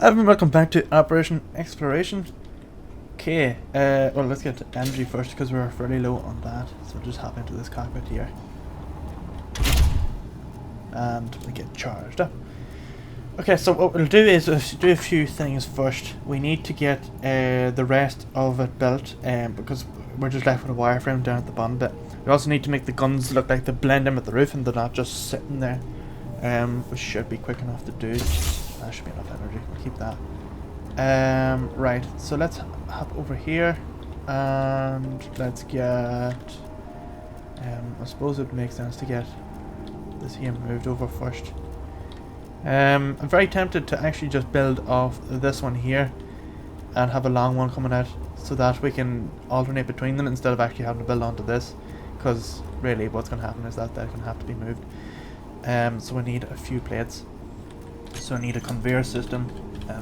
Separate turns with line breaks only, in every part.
And welcome back to Operation Exploration. Okay, well, let's get energy first because we're fairly low on that. So we'll just hop into this cockpit here. And we get charged up. Okay, so what we'll do is do a few things first. We need to get the rest of it built because we're just left with a wireframe down at the bottom bit. We also need to make the guns look like they blend in with the roof and they're not just sitting there. Which should be quick enough to do. That should be enough energy. We'll keep that. Right, so let's hop over here and let's get. I suppose it would make sense to get this here moved over first. I'm very tempted to actually just build off this one here and have a long one coming out so that we can alternate between them instead of actually having to build onto this, because really what's going to happen is that they're going to have to be moved. So we need a few plates. So I need a conveyor system.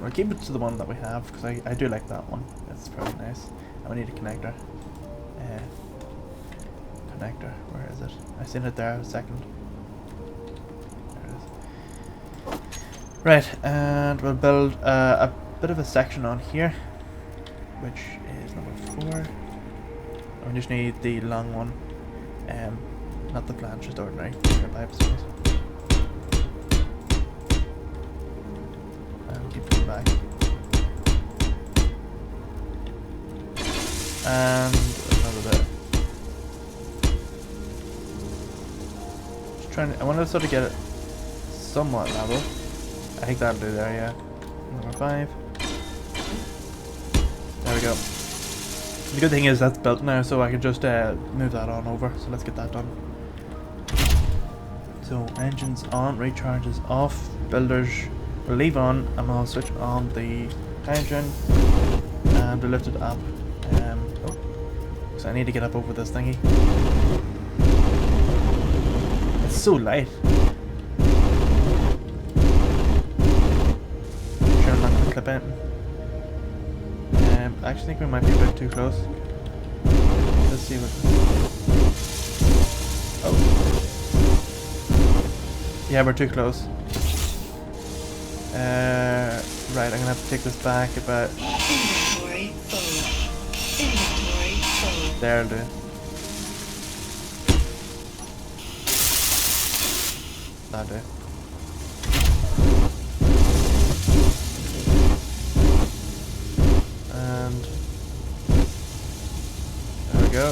We'll keep it to the one that we have because I do like that one. It's very nice. And we need a connector. Connector, where is it? I seen it there a second. There it is. Right, and we'll build a bit of a section on here, which is number 4. And we just need the long one. Not the flange, just ordinary pipes. Keep them back. And another bit. Just trying to, I want to sort of get it somewhat level. I think that'll do there, yeah. Number 5. There we go. The good thing is that's built now, so I can just move that on over. So let's get that done. So engines on, recharges off, builders we'll leave on, and we'll switch on the hydrogen and we'll lift it up. So I need to get up over this thingy. It's so light. Sure, I'm not going to clip it. I actually think we might be a bit too close. Let's see what. Oh. Yeah, we're too close. Right, I'm gonna have to take this back about.
Inventory full. Inventory full.
There'll do. That'll do. And there we go.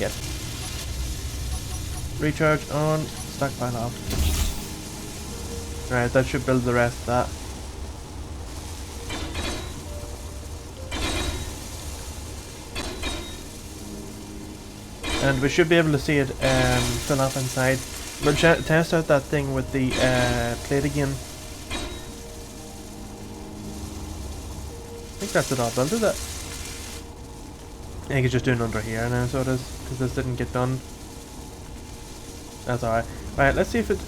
Yep. Recharge on. Stockpile off. Right, that should build the rest of that. And we should be able to see it fill up inside. We'll test out that thing with the plate again. I think that's it all built, is it? I think it's just doing under here now, so it is, because this didn't get done. That's alright. Right, let's see if it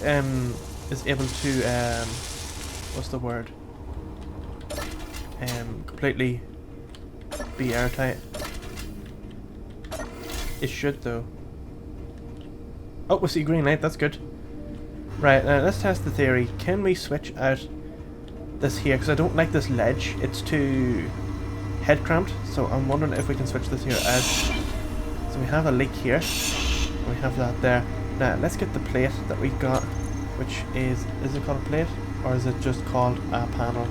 is able to what's the word? Completely be airtight. It should though. Oh, we see green light, that's good. Right, let's test the theory. Can we switch out this here? Because I don't like this ledge. It's too head cramped. So I'm wondering if we can switch this here out. So we have a leak here. We have that there. Now let's get the plate that we got, which is it called a plate? Or is it just called a panel?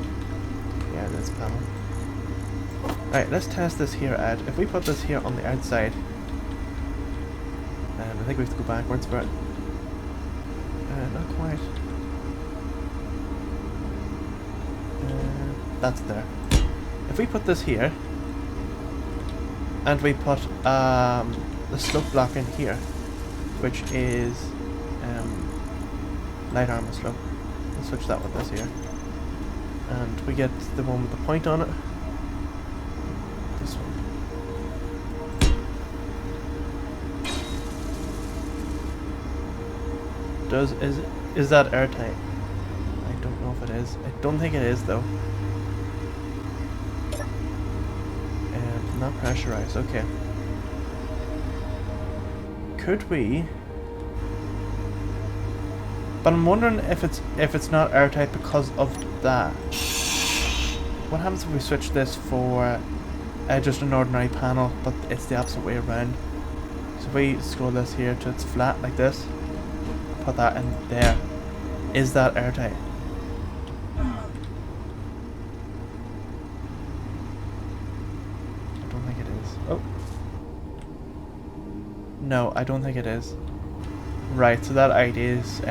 Yeah, it is a panel. Right, let's test this here out. If we put this here on the outside, I think we have to go backwards, but not quite. That's there. If we put this here, and we put the slope block in here, which is light armor slope, we'll switch that with this here, and we get the one with the point on it. This one. Is that airtight? I don't know if it is. I don't think it is though. Not pressurized. Okay. Could we? But I'm wondering if it's not airtight because of that. what happens if we switch this for just an ordinary panel, but it's the opposite way around? So if we scroll this here to it's flat like this, put that in there. Is that airtight? I don't think it is. Oh. No, I don't think it is. Right, so that idea is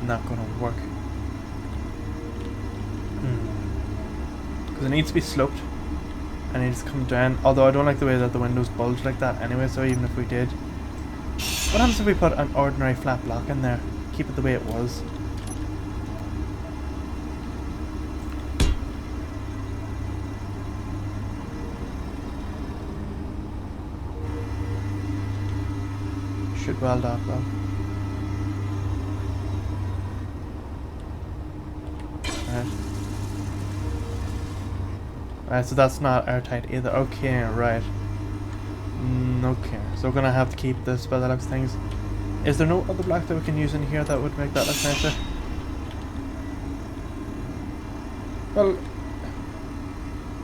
not going to work. Because it needs to be sloped. And it needs to come down. Although I don't like the way that the windows bulge like that anyway, so even if we did. What happens if we put an ordinary flat block in there? Keep it the way it was. Should well dot well. Right. Right, so that's not airtight either. Okay, right. Okay, so we're gonna have to keep this by the looks of things. Is there no other block that we can use in here that would make that look nicer? Well,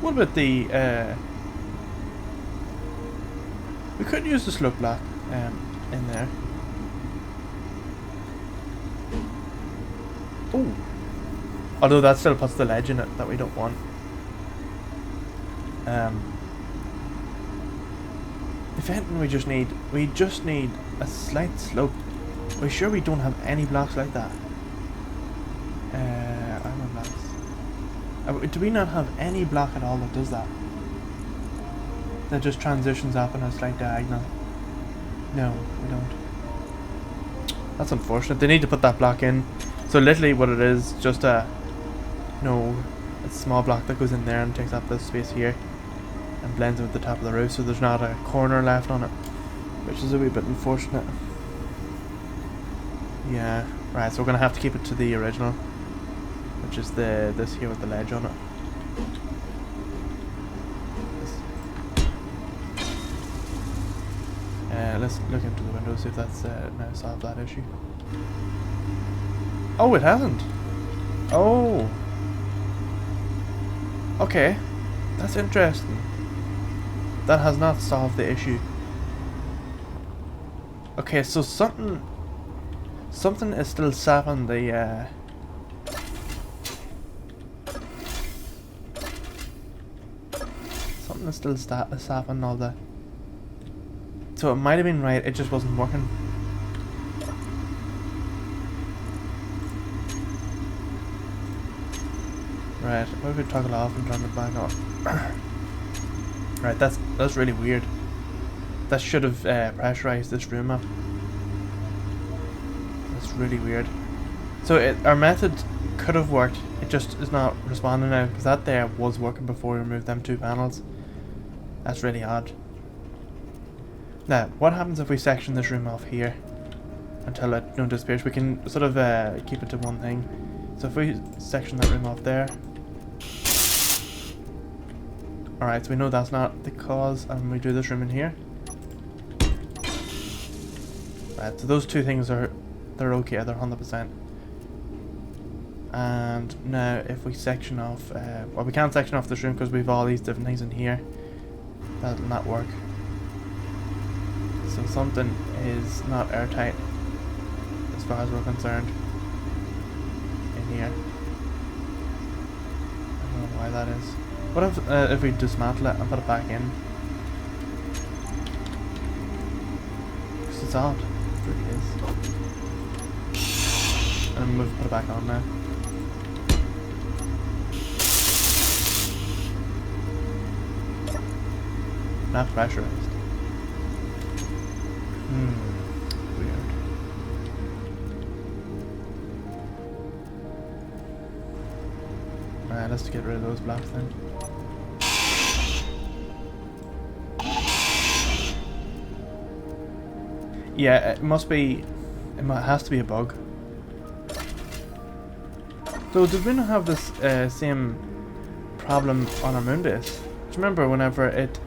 what about the we could use the slope block in there. Oh, although that still puts the ledge in it that we don't want. If anything, we just need a slight slope. Are we sure we don't have any blocks like that? Iron blocks. Do we not have any block at all that does that? That just transitions up in a slight diagonal? No, we don't. That's unfortunate. They need to put that block in. So literally what it is, just a small block that goes in there and takes up this space here and blends in with the top of the roof, so there's not a corner left on it, which is a wee bit unfortunate. Yeah, right, so we're gonna have to keep it to the original, which is this here with the ledge on it. Let's look into the window, see if that's now solved that issue. Oh, it hasn't. Oh. Okay, that's interesting. That has not solved the issue. Okay, so something is still sapping the something is still sapping all the. So it might have been right, it just wasn't working. Right, what if we toggle off and turn it back on? Right, that's really weird. That should have pressurized this room up. That's really weird. So our method could have worked. It just is not responding now because that there was working before we removed them two panels. That's really odd. Now, what happens if we section this room off here until it disappears? We can sort of keep it to one thing. So if we section that room off there. Alright, so we know that's not the cause, and we do this room in here. Right, so those two things they're okay, they're 100%. And now if we section off, well, we can't section off this room because we've all these different things in here. That'll not work. So something is not airtight as far as we're concerned in here. I don't know why that is. What if we dismantle it and put it back in? Because it's odd. It really is. And we'll put it back on now. Not pressurized. Weird. Alright, let's get rid of those blocks then. Yeah, it must be. It has to be a bug. So did we not have this same problem on our moon base? Do you remember whenever it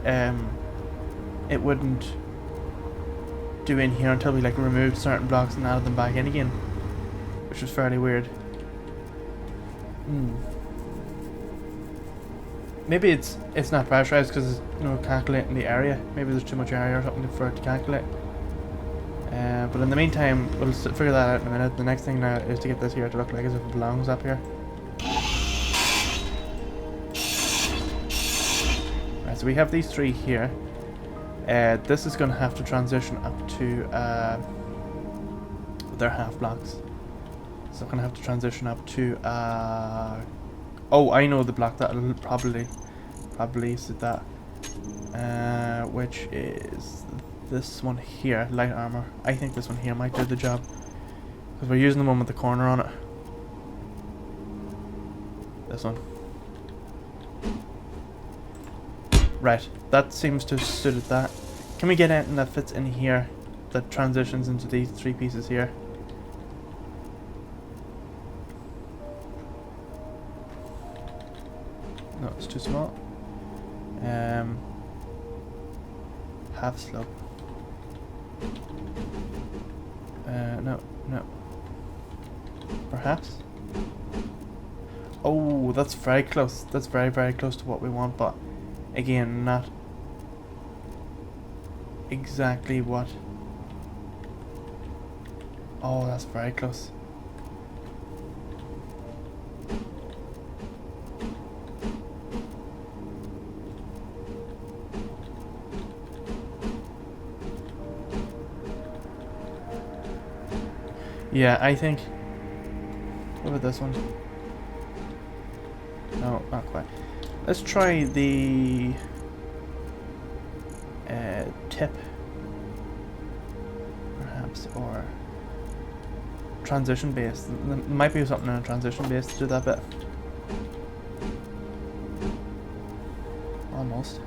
wouldn't do in here until we like removed certain blocks and added them back in again, which was fairly weird. Maybe it's not pressurized because it's, you know, calculating the area. Maybe there's too much area or something for it to calculate. But in the meantime, we'll figure that out in a minute. The next thing now is to get this here to look like as if it belongs up here. Right, so we have these three here. This is going to have to transition up to their half blocks. So I'm going to have to transition up to oh, I know the block that'll probably suit that. Which is this one here, light armor. I think this one here might do the job because we're using the one with the corner on it. This one. Right, that seems to have suited that. Can we get anything that fits in here that transitions into these three pieces here? No, it's too small. Half slope. No. Perhaps? Oh, that's very close. That's very, very close to what we want, but again, not exactly what... Oh, that's very close. Yeah, I think... What about this one? No, not quite. Let's try the... tip. Perhaps, or... transition based. There might be something in a transition base to do that bit. Almost.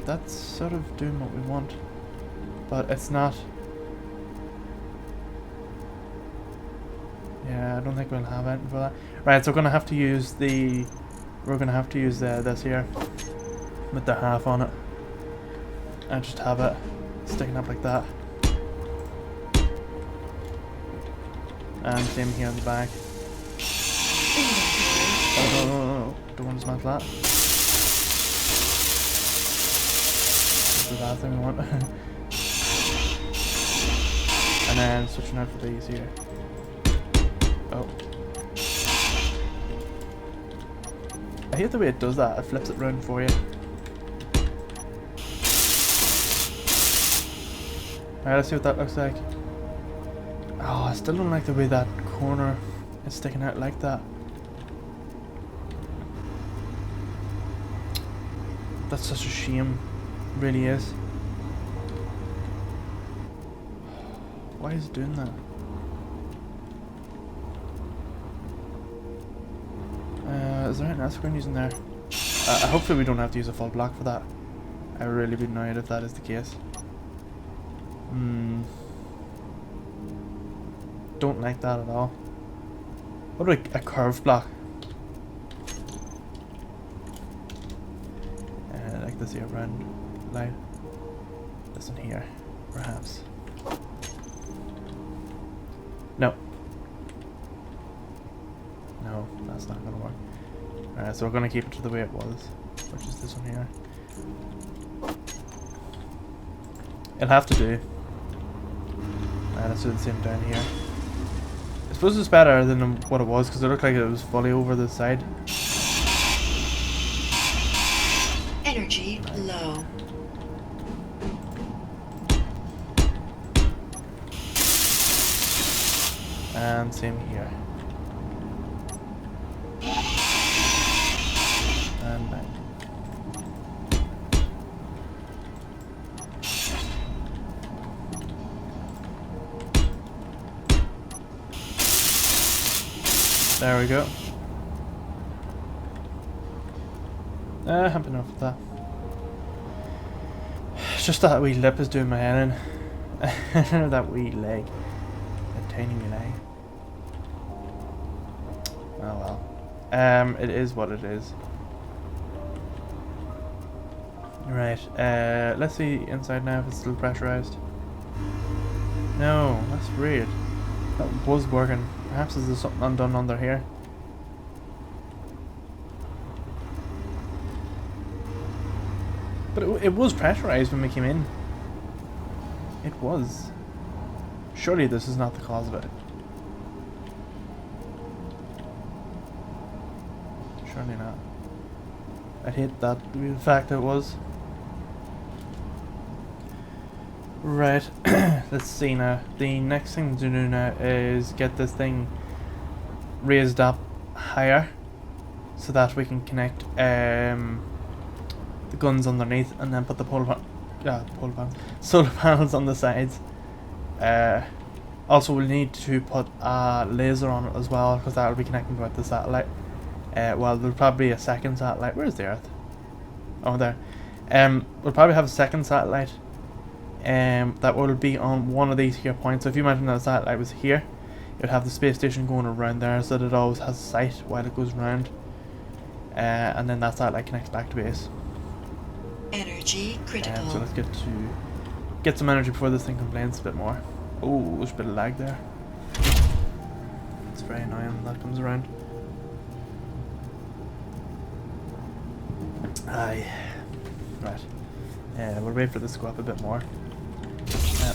That's sort of doing what we want, but it's not. Yeah, I don't think we'll have anything for that. Right, so we're gonna have to use the. We're gonna have to use this here with the half on it, and just have it sticking up like that. And same here on the back. Oh, don't want to smash that. The last thing we want. And then switching out for these here. Oh. I hate the way it does that, it flips it round for you. Alright, let's see what that looks like. Oh, I still don't like the way that corner is sticking out like that. That's such a shame. Really is. Why is it doing that? Is there anything else we're going to use in there? Hopefully we don't have to use a full block for that. I would really be annoyed if that is the case. Don't like that at all. What about a curved block? Like this here, round line. This one here, perhaps. No. No, that's not gonna work. Alright, so we're gonna keep it to the way it was, which is this one here. It'll have to do. Alright, let's do the same down here. I suppose it's better than what it was because it looked like it was fully over the side.
Energy low.
And same here. And 9. There we go. Happy enough with that. It's just that wee lip is doing my head in. That wee leg. That tiny wee leg. Oh well. It is what it is. Right, let's see inside now if it's still pressurized. No, that's weird. That was working. Perhaps there's something undone under here. But it was pressurized when we came in. It was. Surely this is not the cause of it. Surely not. I'd hate that to be the fact that it was. Right, let's see now. The next thing to do now is get this thing raised up higher so that we can connect the guns underneath and then put the solar panels on the sides. Also we'll need to put a laser on it as well, because that will be connecting with the satellite. Well, there'll probably be a second satellite. Where's the Earth? Oh, there. We'll probably have a second satellite that will be on one of these here points. So if you imagine that satellite was here, it would have the space station going around there, so that it always has sight while it goes round. And then that satellite connects back to base.
Energy critical.
So let's get some energy before this thing complains a bit more. Oh, there's a bit of lag there. It's very annoying when that comes around. Aye. Right. We'll wait for this to go up a bit more.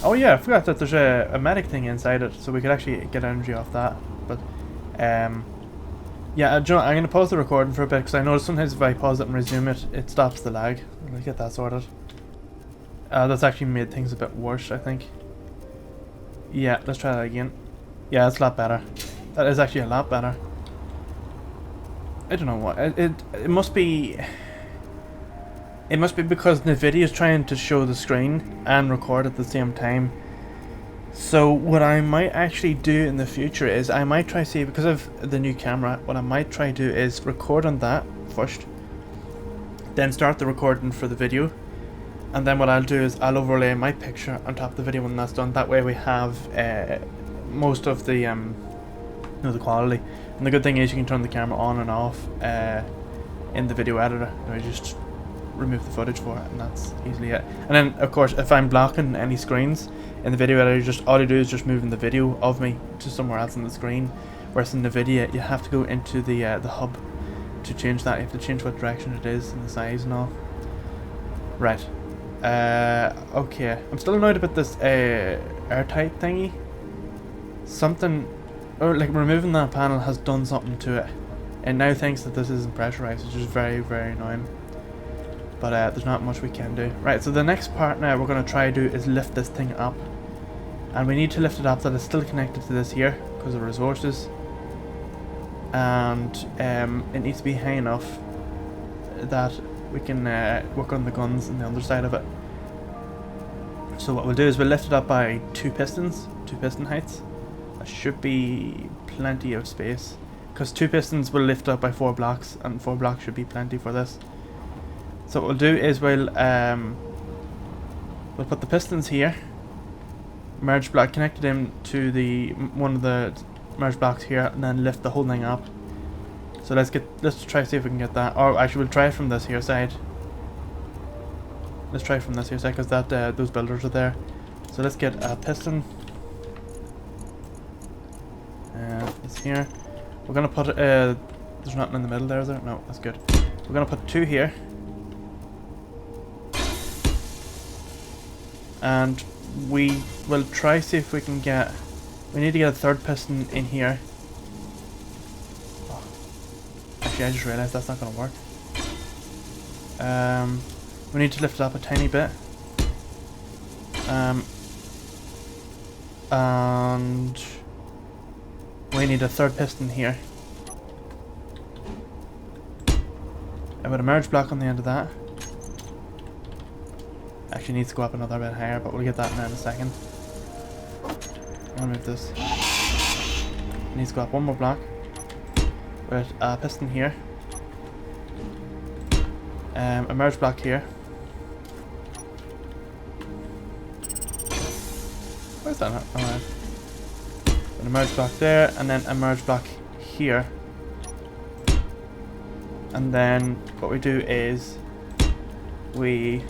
Oh yeah, I forgot that there's a medic thing inside it, so we could actually get energy off that. But, yeah, I'm going to pause the recording for a bit, because I notice sometimes if I pause it and resume it, it stops the lag. Let's get that sorted. That's actually made things a bit worse, I think. Yeah, let's try that again. Yeah, that's a lot better. That is actually a lot better. I don't know what. It must be... It must be because NVIDIA is trying to show the screen and record at the same time. So what I might actually do in the future is I might try see, because of the new camera, what I might try do is record on that first, then start the recording for the video, and then what I'll do is I'll overlay my picture on top of the video when that's done. That way we have most of the the quality. And the good thing is you can turn the camera on and off in the video editor. You just remove the footage for it, and that's easily it. And then of course if I'm blocking any screens in the video editor, just all you do is just moving the video of me to somewhere else on the screen, whereas in NVIDIA you have to go into the hub to change that. You have to change what direction it is and the size and all. Right. Okay, I'm still annoyed about this airtight thingy. Something, or like removing that panel has done something to it, and now thinks that this isn't pressurized, which is very, very annoying. But there's not much we can do. Right, so the next part now we're going to try to do is lift this thing up. And we need to lift it up so that it's still connected to this here, because of resources. And it needs to be high enough that we can work on the guns on the underside of it. So what we'll do is we'll lift it up by two piston heights. That should be plenty of space, because two pistons will lift up by 4 blocks, and 4 blocks should be plenty for this. So what we'll do is we'll put the pistons here, merge block connected in to one of the merge blocks here, and then lift the whole thing up. So let's try to see if we can get that. Or actually we'll try it from this here side. Let's try it from this here side, because that those builders are there. So let's get a piston. This here. We're gonna put there's nothing in the middle there, is there? No, that's good. We're gonna put 2 here. And we will try see if we can get... We need to get a 3rd piston in here. Oh. Actually, I just realised that's not going to work. We need to lift it up a tiny bit. And we need a 3rd piston here. And with a merge block on the end of that. Actually needs to go up another bit higher, but we'll get that in a second. I'll move this. It needs to go up 1 more block with a piston here, a merge block here. Where's that not? Alright. And a merge block there, and then a merge block here. And then what we do is we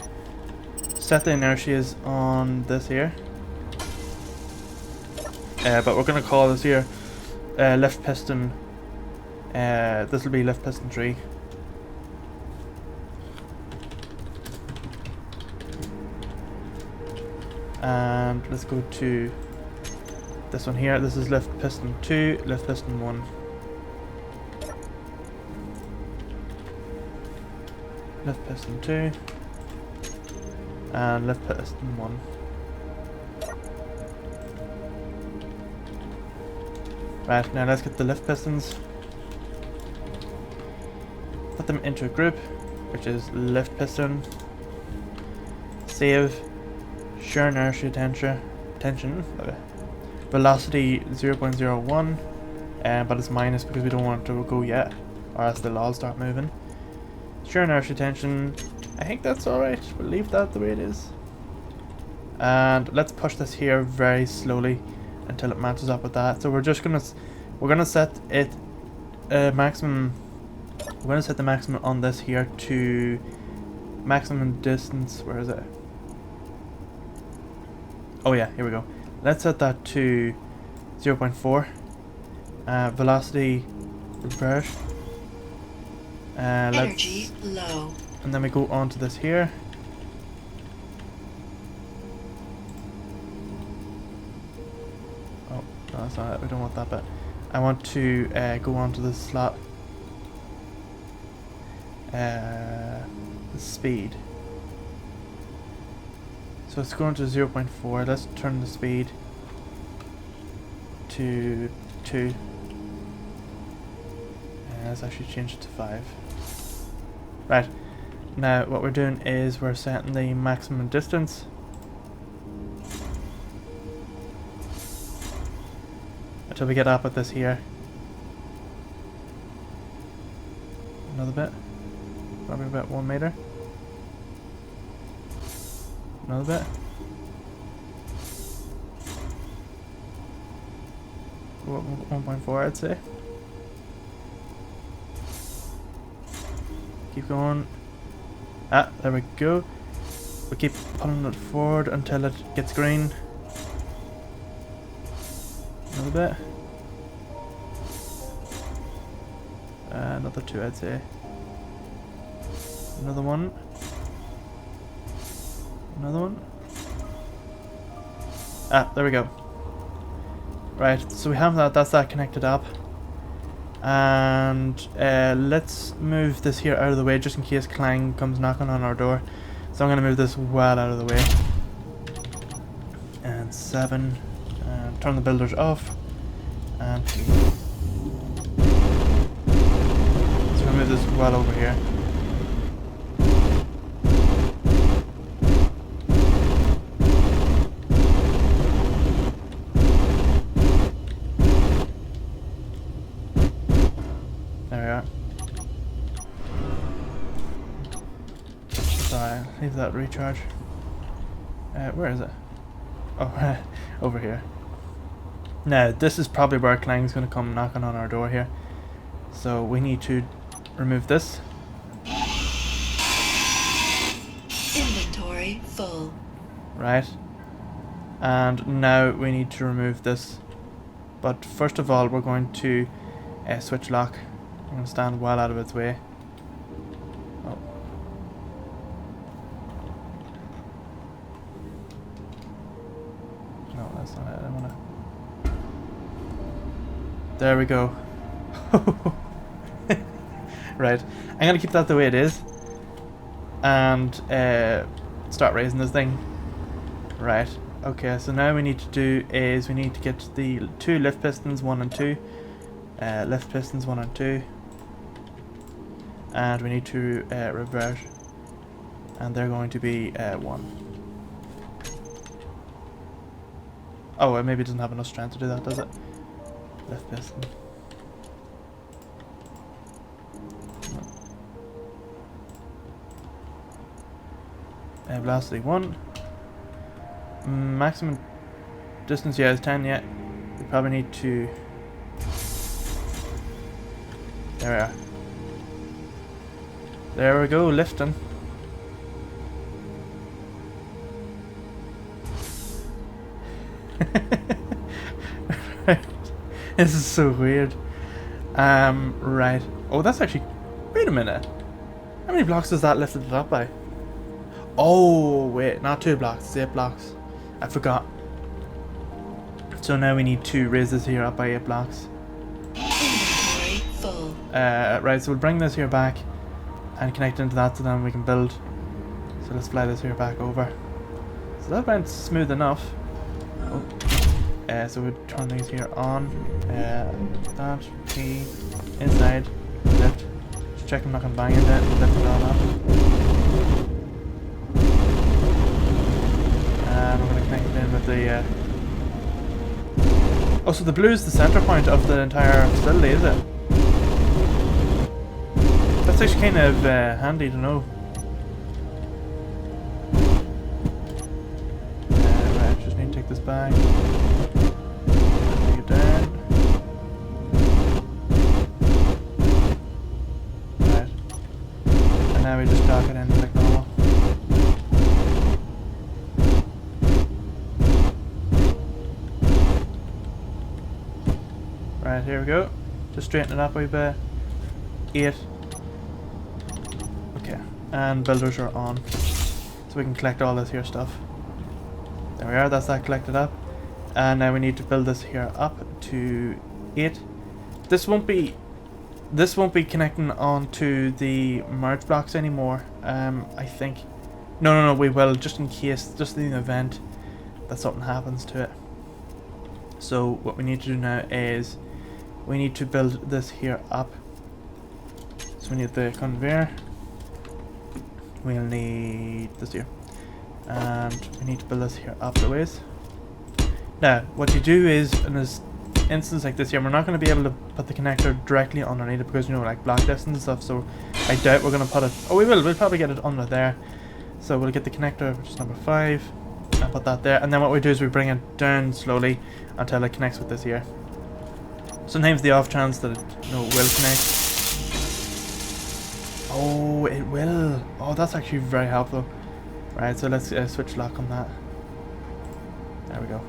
set the inertias on this here, but we're going to call this here lift piston. This will be lift piston 3. And let's go to this one here. This is lift piston 2, lift piston 1. Lift piston 2 and lift piston 1. Right, now let's get the lift pistons. Put them into a group, which is lift piston, save, shear inertia tension, velocity 0.01, but it's minus because we don't want it to go yet, or else they'll all start moving. Shear inertia tension, I think that's alright, we'll leave that the way it is. And let's push this here very slowly until it matches up with that. So we're gonna set it maximum. We're gonna set the maximum on this here to maximum distance. Where is it? Oh yeah, here we go. Let's set that to 0.4. Velocity reverse.
Energy low.
And then we go on to this here. Oh, no, that's not it. We don't want that bit. I want to go on to the slot. The speed. So it's going to 0.4. Let's turn the speed to 2. Let's actually change it to 5. Right. Now what we're doing is we're setting the maximum distance. Until we get up at this here. Another bit. Probably about 1 meter. Another bit. 1.4 I'd say. Keep going. Ah, there we go. We keep pulling it forward until it gets green. Another bit. Another 2 I'd say. Another one. Another one. Ah, there we go. Right, so we have that, that's that connected up. And let's move this here out of the way just in case Clang comes knocking on our door. So I'm going to move this well out of the way. And 7. And turn the builders off. And 2. So I'm going to move this well over here. Leave that recharge. Where is it? Oh, over here. Now, this is probably where Clang's going to come knocking on our door here. So we need to remove this.
Inventory full.
Right. And now we need to remove this. But first of all, we're going to switch lock. I'm going to stand well out of its way. Oh. No, that's not it. I want to... There we go. Right. I'm going to keep that the way it is. And start raising this thing. Right. Okay, so now we need to do is we need to get the 2 lift pistons, 1 and 2. Lift pistons 1 and 2. And we need to revert. And they're going to be 1. Oh, it maybe doesn't have enough strength to do that, does it? Lift piston. Velocity 1. Maximum distance, yeah, is 10 yet. We probably need to... There we are. There we go, lifting. Right. This is so weird. Right. Oh, that's actually... Wait a minute. How many blocks does that lift it up by? Oh, wait. Not 2 blocks. It's 8 blocks. I forgot. So now we need to raise this here up by 8 blocks.
Inventory full.
Right, so we'll bring this here back and connect into that so then we can build. So let's fly this here back over. So that went smooth enough. Oh. So we'll turn these here on. That, P, inside, lift. Just check I'm not going to bang into it and lift it all up. And we're going to connect it in with the... Oh, so the blue is the center point of the entire facility, is it? That's actually kind of handy to know. Right, just need to take this back. Take it down. Right. And now we just dock it in like normal. Right, here we go. Just straighten it up a wee bit. 8. Okay, and builders are on. So we can collect all this here stuff. There we are, that's that collected up. And now we need to build this here up to 8. This won't be connecting onto the merge blocks anymore. I think. No, we will, just in case, just in the event that something happens to it. So what we need to do now is we need to build this here up. So we need the conveyor. We'll need this here. And we need to build this here up the ways. Now, what you do is, in this instance like this here, we're not going to be able to put the connector directly underneath it because, you know, like block distance and stuff, so I doubt we're going to put it... Oh, we will. We'll probably get it under there. So we'll get the connector, which is number 5, and put that there. And then what we do is we bring it down slowly until it connects with this here. Sometimes the off chance that it, you know, will connect. Oh, it will. Oh, that's actually very helpful. Right, so let's switch lock on that. There we go.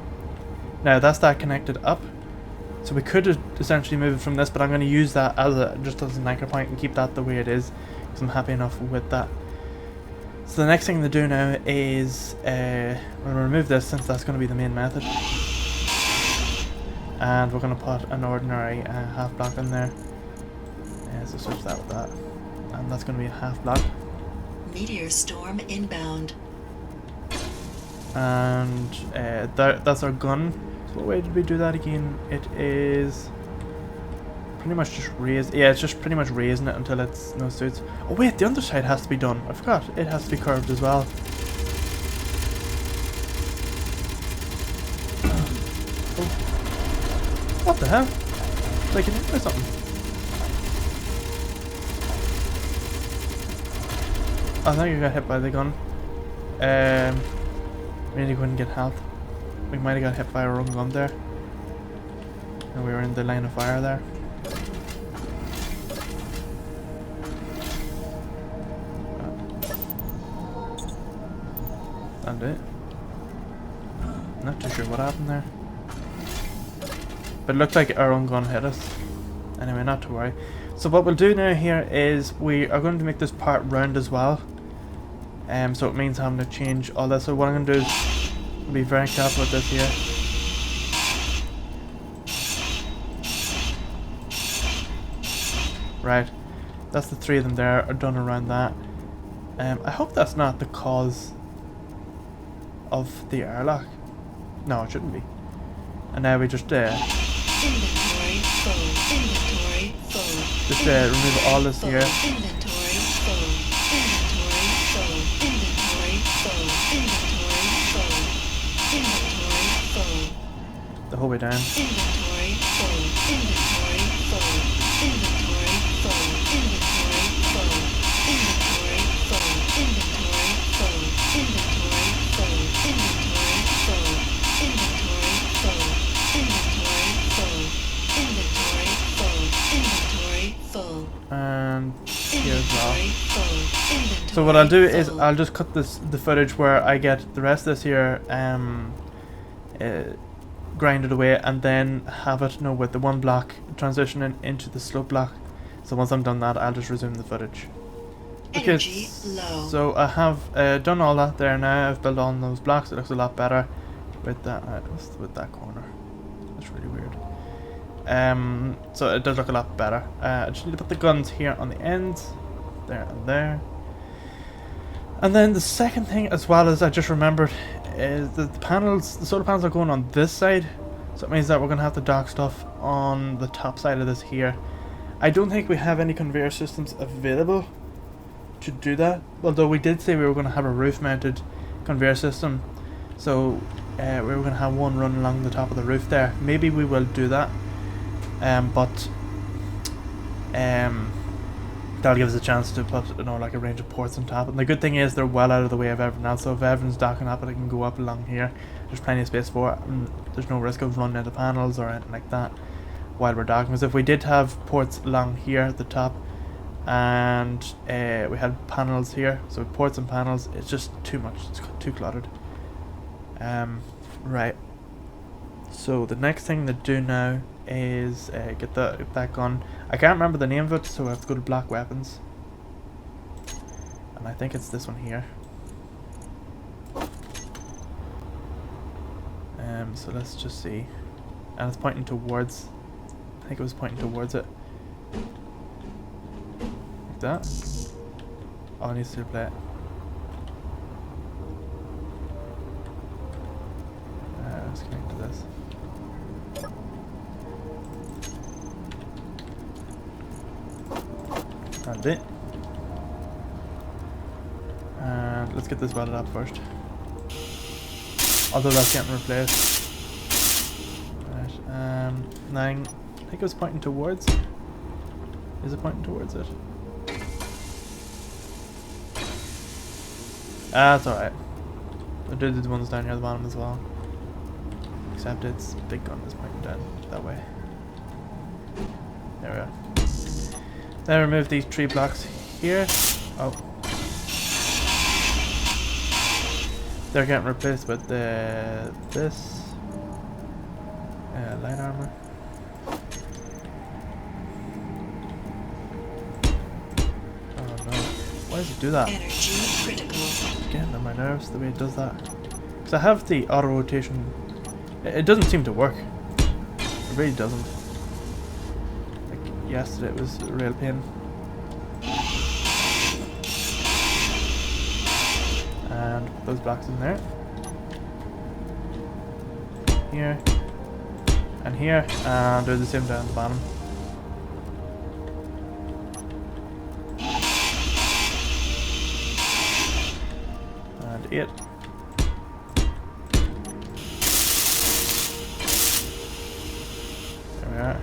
Now that's that connected up. So we could essentially move it from this, but I'm going to use that as just as an anchor point and keep that the way it is, because I'm happy enough with that. So the next thing to do now is we'll remove this since that's going to be the main method. And we're going to put an ordinary half block in there. So switch that with that. And that's going to be a half block.
Meteor storm inbound.
And that's our gun. So what way did we do that again? It is pretty much just raised. Yeah, it's just pretty much raising it until it's no suits. Oh wait, the underside has to be done. I forgot. It has to be curved as well. Oh. What the hell? Like an or something. I think you got hit by the gun. We need to go and get health. We might have got hit by our own gun there. And we were in the line of fire there. That's it. Not too sure what happened there. But it looked like our own gun hit us. Anyway, not to worry. So what we'll do now here is we are going to make this part round as well. So it means having to change all this. So what I'm going to do is be very careful with this here. Right, that's the 3 of them there are done around that. I hope that's not the cause of the airlock. No, it shouldn't be. And now we just
Inventory full. Inventory full.
Just remove all this here.
Inventory full. Inventory full. Inventory full. Inventory full. Inventory full.
The whole way down.
Inventory full. Inventory full. Inventory full. Inventory full. Inventory full. Inventory full. Inventory full. Inventory full. Inventory full. Inventory full. Inventory full. Inventory full.
And here as well.
Inventory full. Inventory
So what I'll do is
full.
I'll just cut the footage where I get the rest of this here grind it away and then have it, with the one block transitioning into the slope block. So once I'm done that, I'll just resume the footage. Okay,
Energy low.
so I have done all that there now. I've built on those blocks. It looks a lot better with that with that corner. That's really weird. So it does look a lot better. I just need to put the guns here on the ends, there and there. And then the second thing, as well as I just remembered, is that the solar panels are going on this side. So it means that we're going to have to dock stuff on the top side of this here. I don't think we have any conveyor systems available to do that. Although we did say we were going to have a roof mounted conveyor system. So we were going to have one run along the top of the roof there. Maybe we will do that. But that'll give us a chance to put, like a range of ports on top. And the good thing is they're well out of the way of everything else. So if everyone's docking up, it can go up along here. There's plenty of space for it, and there's no risk of running out of panels or anything like that while we're docking. Because if we did have ports along here at the top, and we had panels here, so ports and panels, it's just too much. It's too cluttered. Right. So the next thing to do now is get that gun. I can't remember the name of it, so I have to go to block weapons, and I think it's this one here. So let's just see, and it's pointing towards, I think it was pointing towards it, like that. Oh, it needs to play it. Let's connect to this. And it. And let's get this welded up first. Although that's getting replaced. Right, 9. I think it was pointing towards. Is it pointing towards it? That's alright. I did the ones down here at the bottom as well. Except its big gun is pointing down that way. There we are. Then remove these 3 blocks here. Oh. They're getting replaced with this light armor. Oh no. Why does it do that?
Energy critical.
It's getting on my nerves the way it does that. Because I have the auto rotation. It doesn't seem to work. It really doesn't. Like yesterday it was a real pain. And put those blocks in there. Here. And here. And do the same down the bottom. And 8. There we are.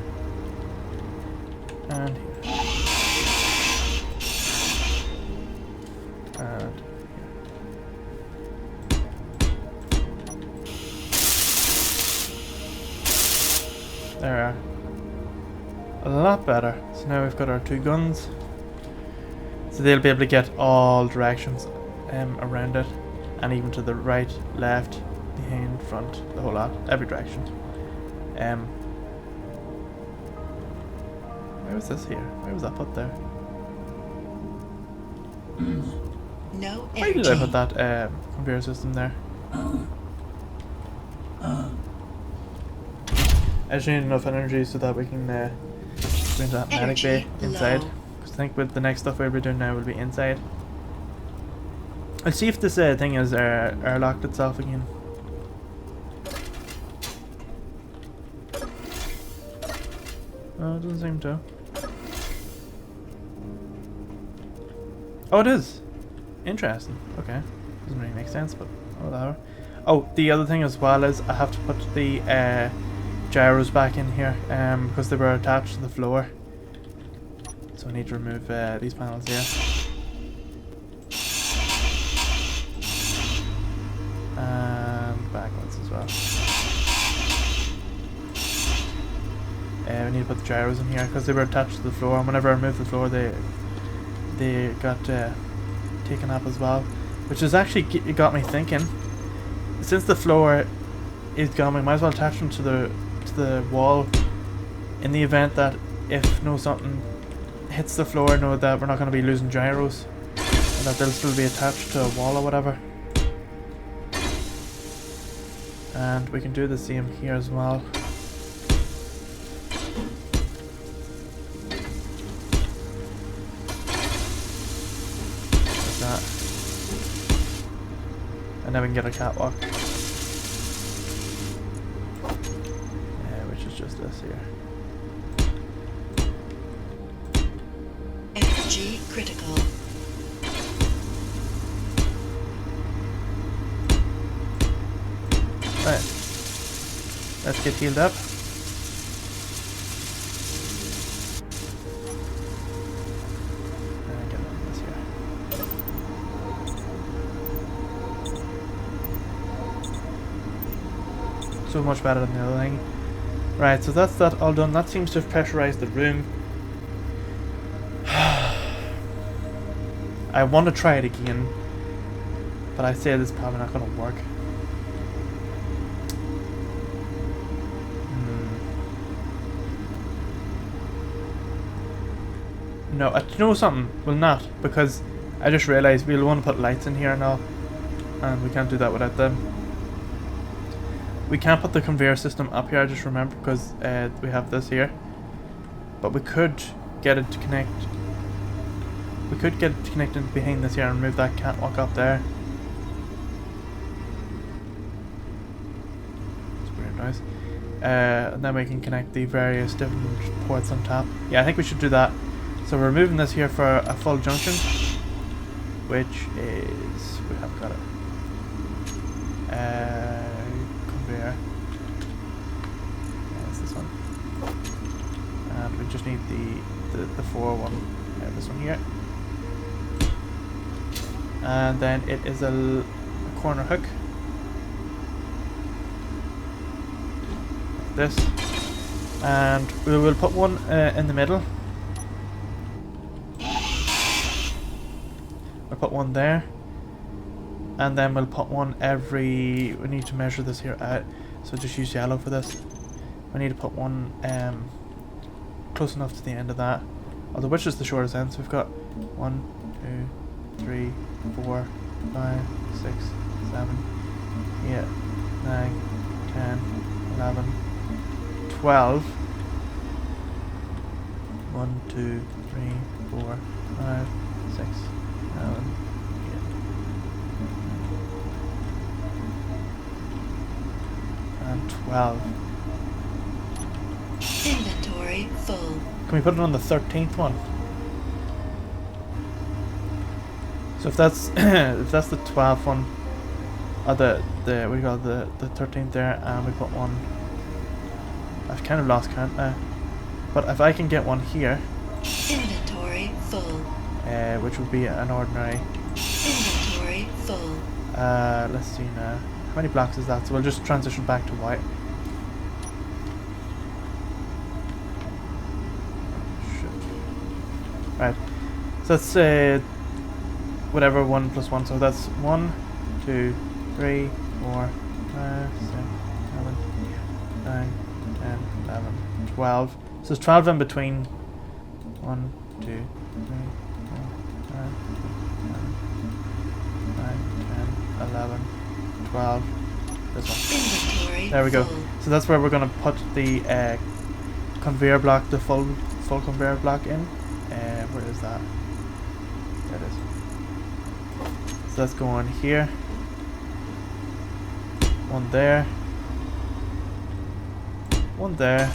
And here. And here. There we are. A lot better. So now we've got our 2 guns. So they'll be able to get all directions around it. And even to the right, left, behind, front, the whole lot. Every direction. Where was this here? Where was that put there?
No
Why
energy.
did I put that conveyor system there? I just need enough energy so that we can go into that medic
Energy
bay inside.
low.
Because I think with the next stuff we'll be doing now will be inside. I'll see if this thing is airlocked itself again. No, it doesn't seem to. Oh, it is! Interesting. Okay. Doesn't really make sense, but whatever. Oh, the other thing as well is I have to put the gyros back in here because they were attached to the floor. So I need to remove these panels here. And backwards as well. We need to put the gyros in here because they were attached to the floor, and whenever I removed the floor they got taken up as well. Which is actually it got me thinking, since the floor is gone, we might as well attach them to the wall in the event that if something hits the floor, know that we're not going to be losing gyros and that they'll still be attached to a wall or whatever. And we can do the same here as well. Like that. And then we can get a catwalk. Which is just this here.
Energy critical.
Right. Let's get healed up. And get on this here. So much better than the other thing. Right, so that's that all done. That seems to have pressurized the room. I want to try it again, but I say this is probably not going to work. No, you know something? We'll not, because I just realised we'll want to put lights in here now, and we can't do that without them. We can't put the conveyor system up here, I just remember, because we have this here. But we could get it to connect. We could get it to connect in behind this here and move that catwalk up there. It's weird noise. And then we can connect the various different ports on top. Yeah, I think we should do that. So we're moving this here for a full junction, which is, we haven't got it. Conveyor. Yeah, it's this one. And we just need the 4 this one here. And then it is a corner hook. Like this. And we will put one in the middle. We'll put one there, and then we'll put one every. We need to measure this here out, so just use yellow for this. We need to put one close enough to the end of that, although which is the shortest end. So we've got 1, 2, 3, 4, 5, 6, 7, 8, 9, 10, 11, 12. 1, 2, 3, 4, 5, 6. 12.
Inventory full.
Can we put it on the 13th one? So if that's if that's the 12th one, or the what do you call it, the 13th there, and we put one. I've kind of lost count now, but if I can get one here.
Inventory full.
Which would be an ordinary.
Inventory full.
Let's see now. How many blocks is that? So we'll just transition back to white. Shit. Right. So let's say whatever 1 plus 1. So that's 1, 2, 3, 4, 5, 6, 7, 9, 10, 11, 12. So there's 12 in between. 1, 2, 3. 11, 12, this one.
Inventory
There we go.
full.
So that's where we're going to put the conveyor block, the full conveyor block in. Where is that? There it is. So that's going here. One there. One there.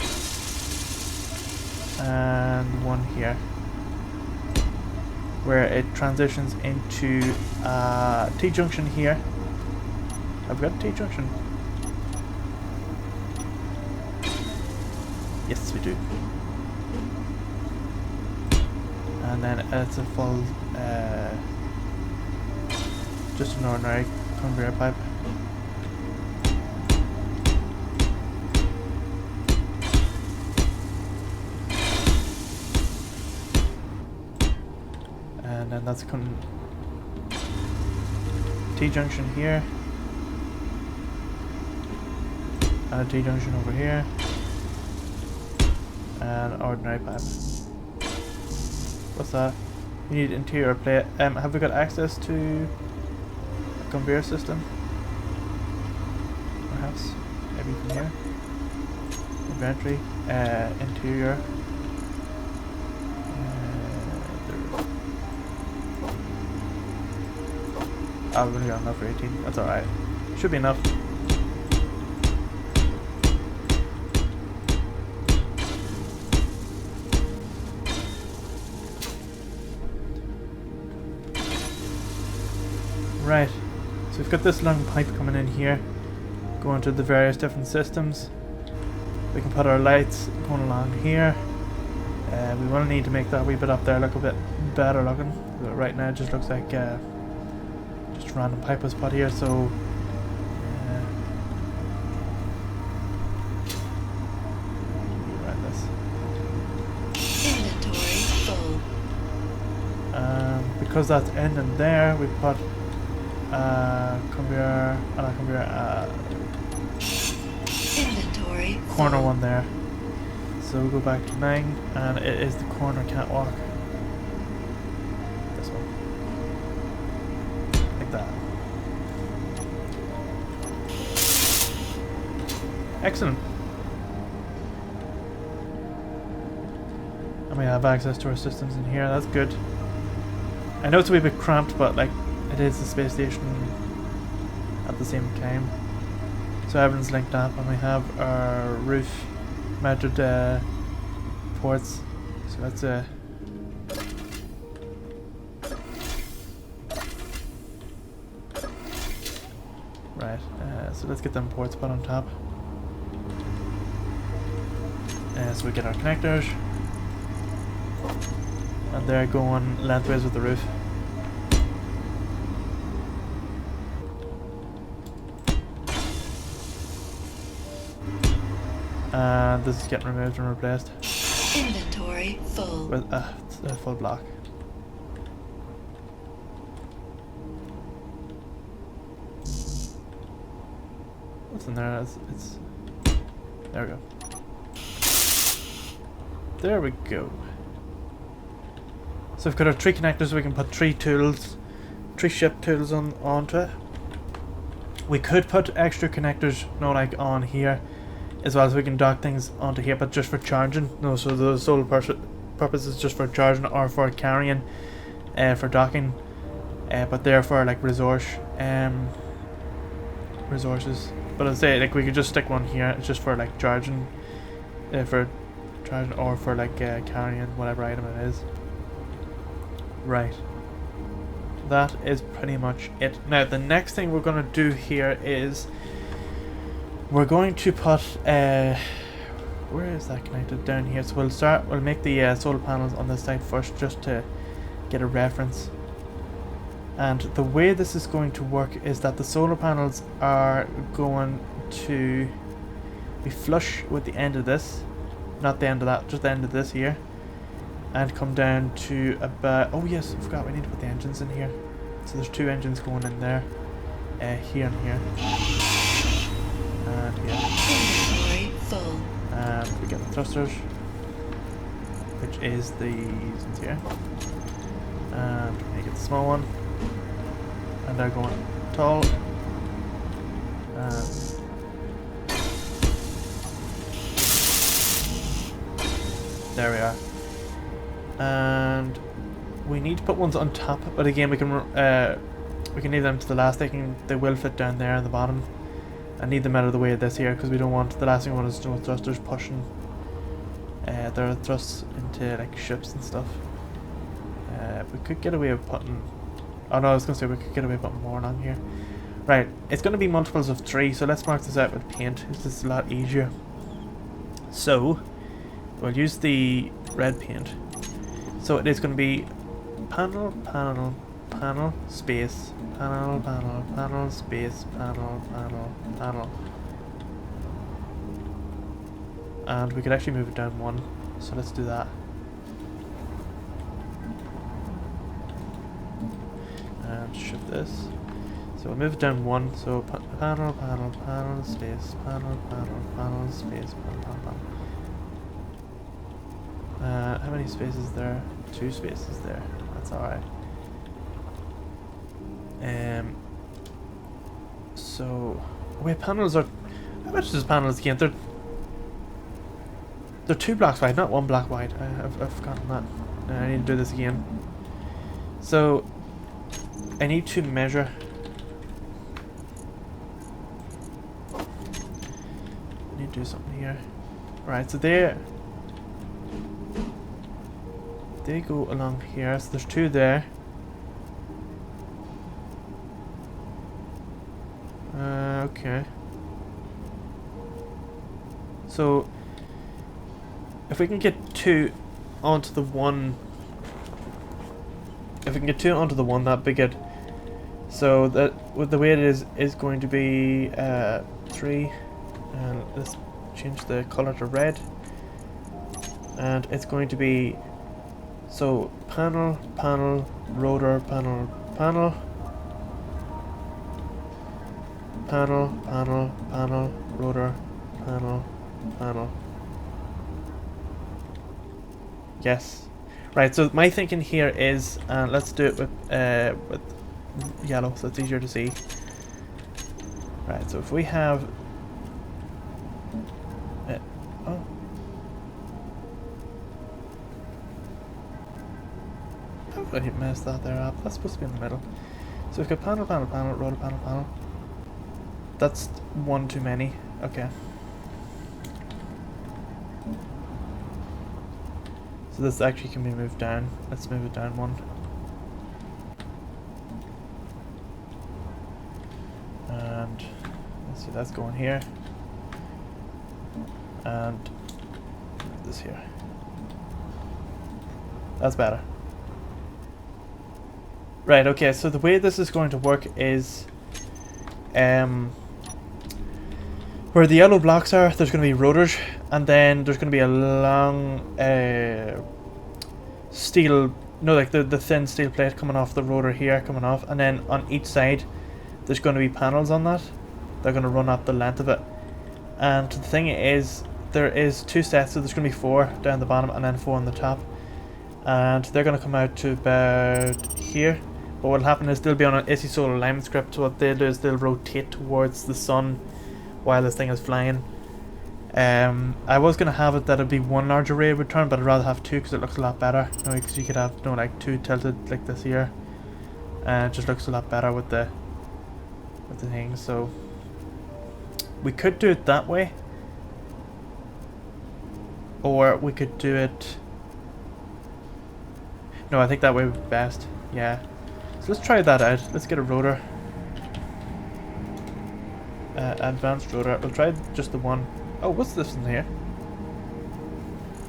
And one here. Where it transitions into T-junction here. I've got a T-junction. Yes, we do. And then it's a full, just an ordinary conveyor pipe. And then that's T-junction here. And a T-junction over here. And an ordinary pipe. What's that? You need interior plate. Have we got access to a conveyor system? Perhaps. Maybe from here. Inventory. Interior. I've only got enough for 18. That's alright. Should be enough. Right, so we've got this long pipe coming in here, going to the various different systems. We can put our lights going along here. We will need to make that wee bit up there look a bit better looking. But right now it just looks like just random pipe was put here, so rewrite this.
Inventory full.
Because that's ending there, we put conveyor,
Inventory
corner
full.
one there. So we'll go back to 9, and it is the corner catwalk. This one. Like that. Excellent. And we have access to our systems in here, that's good. I know it's a wee bit cramped, but like it is the space station at the same time. So everything's linked up, and we have our roof mounted ports. So that's right. So let's get them ports put on top. So we get our connectors, and they're going lengthways with the roof. And this is getting removed and replaced
Inventory full.
with a full block. What's in there? It's there we go. There we go. So we've got our 3 connectors. We can put 3 tools, 3 ship tools onto it. We could put extra connectors, like on here, as well as we can dock things onto here, but just for charging. No, so the sole purpose is just for charging or for carrying, for docking. But they're for like resources. But I'd say like we could just stick one here. It's just for like charging, or for like carrying whatever item it is. Right. That is pretty much it. Now the next thing we're going to do here is we're going to put where is that connected? Down here. So we'll make the solar panels on this side first, just to get a reference. And the way this is going to work is that the solar panels are going to be flush with the end of this, not the end of that, just the end of this here, and come down to about, oh yes, I forgot we need to put the engines in here. So there's 2 engines going in there, here and here, and here.
Inventory full.
And we get the thrusters, which is these ones here, and we get the small one, and they're going tall, and there we are. And we need to put ones on top, but again we can leave them to the last. They will fit down there on the bottom. I need them out of the way of this here, because we don't want, the last thing we want is no thrusters pushing their thrusts into like ships and stuff. We could get away with putting, oh no, I was going to say we could get away with putting more on here. Right, it's going to be multiples of 3, so let's mark this out with paint. This is a lot easier. So we'll use the red paint. So it is going to be panel, panel, panel, space, panel, panel, panel, space, panel, panel, panel. And we could actually move it down 1, so let's do that. And shift this. So we'll move it down one. So panel, panel, panel, space, panel, panel, panel, space, panel, panel, panel. How many spaces there? 2 spaces there. That's alright. So wait, panels are. How much does panels again? They're 2 blocks wide, not 1 block wide. I've forgotten that. I need to do this again. So I need to measure. I need to do something here. Right, so they go along here. So there's 2 there. Okay. So if we can get 2 onto the one, that'd be good. So that with the way it is going to be 3, and let's change the color to red, and it's going to be so panel, panel, rotor, panel, panel, panel, panel, panel, rotor, panel, panel. Yes. Right, so my thinking here is, let's do it with yellow, so it's easier to see. Right, so if we have... oh. How did I mess that there up? That's supposed to be in the middle. So we've got panel, panel, panel, rotor, panel, panel. That's 1 too many. Okay. So this actually can be moved down. Let's move it down 1. And let's see, that's going here. And this here. That's better. Right, okay, so the way this is going to work is where the yellow blocks are, there's going to be rotors, and then there's going to be a long steel, no, like the thin steel plate coming off the rotor here, coming off, and then on each side there's going to be panels on that. They're going to run up the length of it. And the thing is, there is 2 sets, so there's going to be 4 down the bottom and then 4 on the top. And they're going to come out to about here. But what'll happen is they'll be on an ISI solar alignment script, so what they'll do is they'll rotate towards the sun while this thing is flying. I was going to have it that it'd be 1 large array would turn, but I'd rather have 2 because it looks a lot better. You know, because you could have, you know, like 2 tilted like this here. And it just looks a lot better with the thing. So we could do it that way, or we could do it... No, I think that way would be best. Yeah. So let's try that out. Let's get a rotor. Advanced rotor. We'll try just the one. Oh, what's this in here?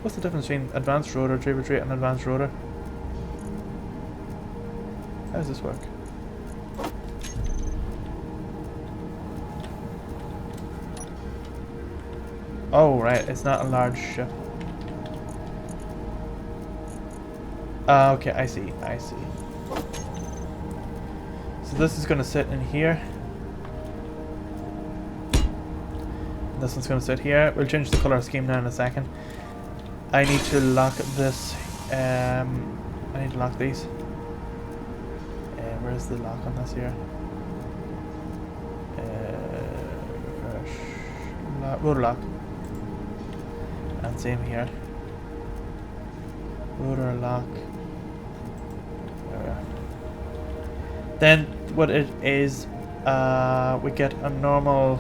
What's the difference between advanced rotor, 3x3, and advanced rotor? How does this work? Oh, right. It's not a large ship. Okay, I see. I see. So this is going to sit in here. This one's going to sit here. We'll change the color scheme now in a second. I need to lock this. I need to lock these. Where's the lock on this here? Rotor lock. And same here. Rotor lock. Then what it is, we get a normal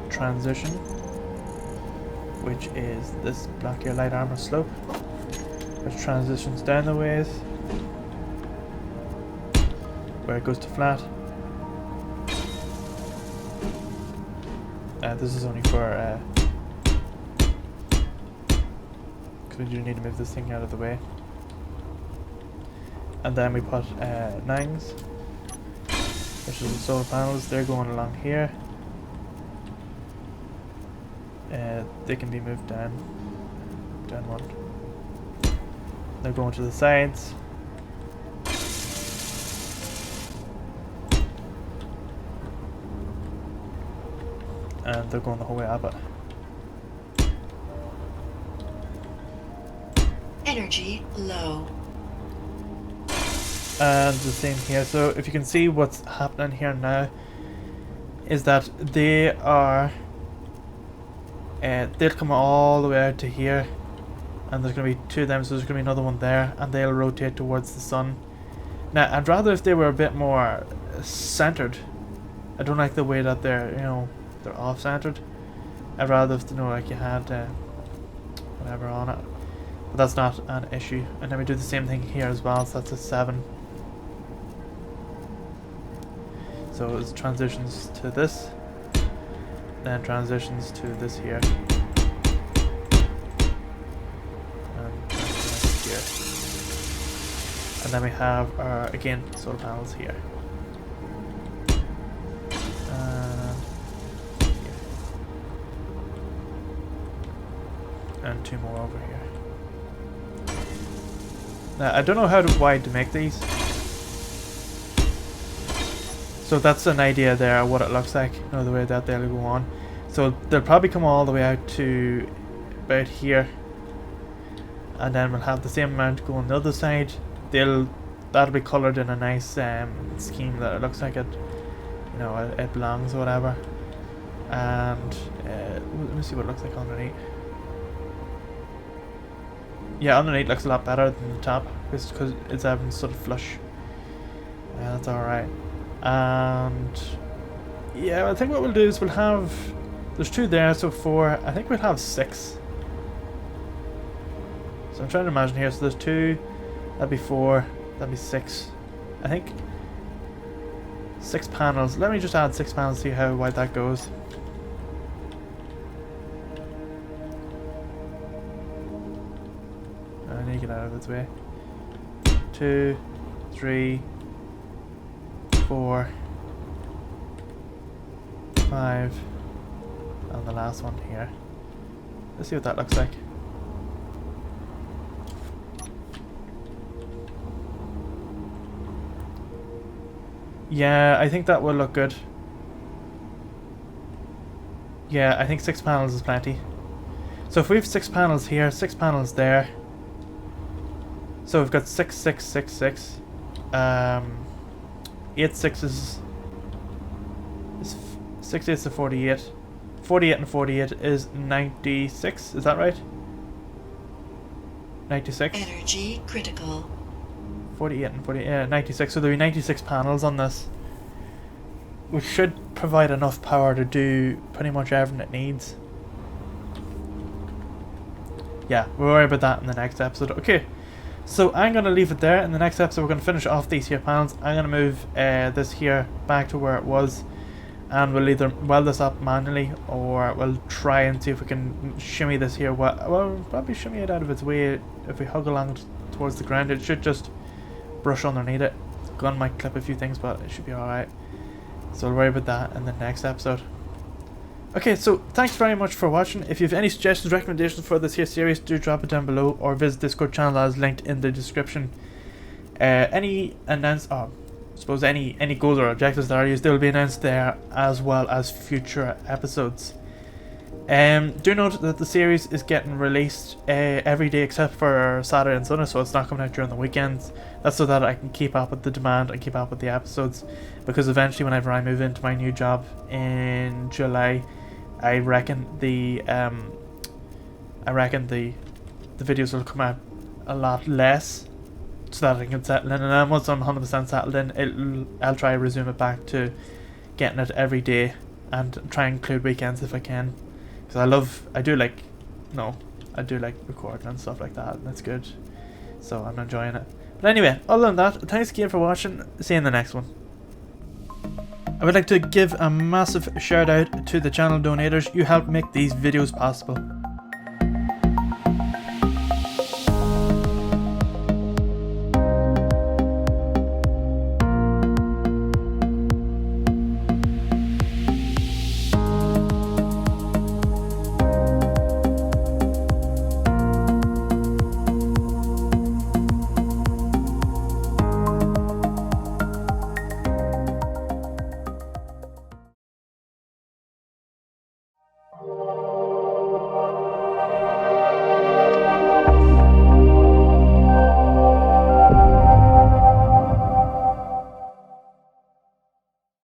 transition, which is this block here, light armor slope, which transitions down the ways where it goes to flat. This is only for because we do need to move this thing out of the way. And then we put nangs, which is the solar panels. They're going along here. They can be moved down 1. They're going to the sides. and they're going the whole way up it.
Energy low.
And the same here. So if you can see what's happening here now is that they are they'll come all the way out to here, and there's going to be two of them, so there's going to be another one there, and they'll rotate towards the sun. Now I'd rather if they were a bit more centered. I don't like the way that they're, you know, they're off centered. I'd rather if, you know, like you had whatever on it, but that's not an issue. And then we do the same thing here as well, so that's a 7. So it transitions to this, then transitions to this here, and here, and then we have our, again, solar panels here, and 2 more over here. Now I don't know how wide to make these. So that's an idea there of what it looks like, you know, the way that they'll go on. So they'll probably come all the way out to about here, and then we'll have the same amount go on the other side. That'll be coloured in a nice scheme that it looks like it, you know, it belongs or whatever. And let me see what it looks like underneath. Yeah, underneath looks a lot better than the top, because it's having sort of flush. That's alright. And yeah, I think what we'll do is we'll have, there's 2 there, so 4. I think we'll have 6. So I'm trying to imagine here. So there's 2, that'd be 4, that'd be 6. I think 6 panels. Let me just add 6 panels, see how wide that goes. I need to get out of its way. 2, 3, 4, 5, and the last one here. Let's see what that looks like. Yeah, I think that will look good. Yeah, I think 6 panels is plenty. So if we have 6 panels here, 6 panels there. So we've got 6, 6, 6, 6. 8 6s is 6 8s to 48. 48 and 48 is 96. Is that right? 96.
Energy critical.
48 and 48. Yeah, 96. So there'll be 96 panels on this, which should provide enough power to do pretty much everything it needs. Yeah, we'll worry about that in the next episode. Okay. So I'm going to leave it there. In the next episode we're going to finish off these here panels. I'm going to move this here back to where it was, and we'll either weld this up manually, or we'll try and see if we can shimmy this here. Well, we'll probably shimmy it out of its way. If we hug along towards the ground, it should just brush underneath it. Gun might clip a few things, but it should be alright. So we'll worry about that in the next episode. Okay, so thanks very much for watching. If you have any suggestions, recommendations for this here series, do drop it down below, or visit Discord channel as linked in the description. Any goals or objectives that are used, they will be announced there, as well as future episodes. Do note that the series is getting released every day except for Saturday and Sunday, so it's not coming out during the weekends. That's so that I can keep up with the demand and keep up with the episodes, because eventually whenever I move into my new job in July, I reckon the videos will come out a lot less, so that I can settle in. And then once I'm 100% settled in, I'll try to resume it back to getting it every day, and try and include weekends if I can, because I do like recording and stuff like that, and it's good, so I'm enjoying it. But anyway, other than that, thanks again for watching. See you in the next one. I would like to give a massive shout out to the channel donators. You help make these videos possible.